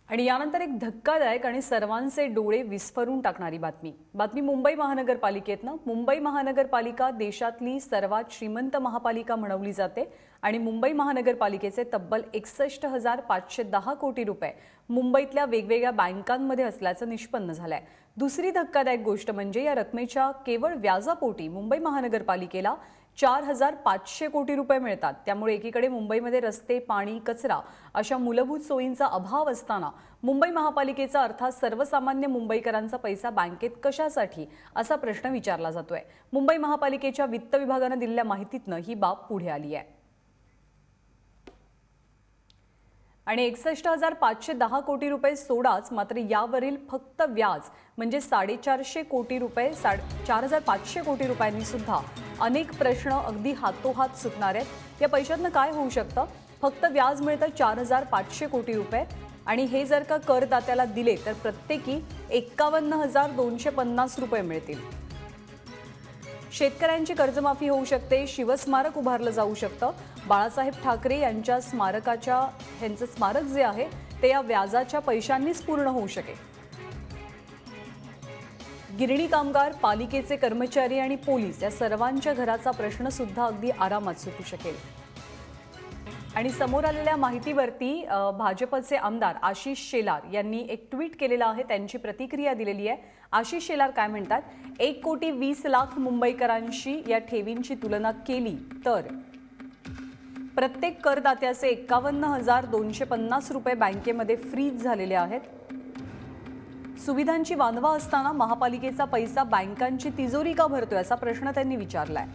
आणि यानंतर एक धक्कादायक आणि सर्वांचे डोळे विस्फरून टाकणारी बातमी मुंबई महानगरपालिकेतनं। मुंबई महानगरपालिका देशातली सर्वात श्रीमंत महापालिका म्हणवली जाते आणि मुंबई महानगरपालिकेचे तब्बल 61,510 कोटी रुपये मुंबईतल्या वेगवेगळ्या बँकांमध्ये असल्याचं निष्पन्न झालंय। दुसरी धक्कादायक गोष्ट म्हणजे या रकमेच्या केवळ व्याजापोटी मुंबई महानगरपालिकेला 4,500 कोटी रुपये मिळतात। त्यामुळे एकीकडे मुंबईमध्ये रस्ते, पाणी, कचरा अशा मूलभूत सोयींचा अभाव असताना मुंबई महापालिकेचा अर्थात सर्वसामान्य मुंबईकरांचा पैसा बँकेत कशासाठी असा प्रश्न विचारला जातोय। मुंबई महापालिकेच्या वित्त विभागाने दिलेल्या माहितीतनं ही बाब पुढे आली आहे। आणि 61,510 कोटी रुपये सोडाच, मात्र यावरील फक्त व्याज म्हणजे 450 कोटी रुपये 4,500 कोटी रुपयांनी सुद्धा अनेक प्रश्न अगदी हातोहात सुटणार आहेत। या पैशातनं काय होऊ शकतं? फक्त व्याज मिळतं 4,500 कोटी रुपये आणि हे जर का करदात्याला दिले तर प्रत्येकी 51,250 रुपये मिळतील। शेतकऱ्यांची कर्जमाफी होऊ शकते, शिवस्मारक उभारलं जाऊ शकतं। बाळासाहेब ठाकरे यांच्या ह्यांचं स्मारक जे आहे ते या व्याजाच्या पैशांनीच पूर्ण होऊ शकेल। गिरणी कामगार, पालिकेचे कर्मचारी आणि पोलीस या सर्वांच्या घराचा प्रश्न सुद्धा अगदी आरामात सुटू शकेल। आणि समोर आलेल्या माहितीवरती भाजपचे आमदार आशिष शेलार यांनी एक ट्विट केलेलं आहे, त्यांची प्रतिक्रिया दिलेली आहे। आशिष शेलार काय म्हणतात? 1,20,00,000 मुंबईकरांशी या ठेवींची तुलना केली तर प्रत्येक करदात्याचे 51,250 रुपये बँकेमध्ये फ्रीज झालेले आहेत। सुविधांची वानवा असताना महापालिकेचा पैसा बँकांची तिजोरी का भरतोय असा प्रश्न त्यांनी विचारलाय।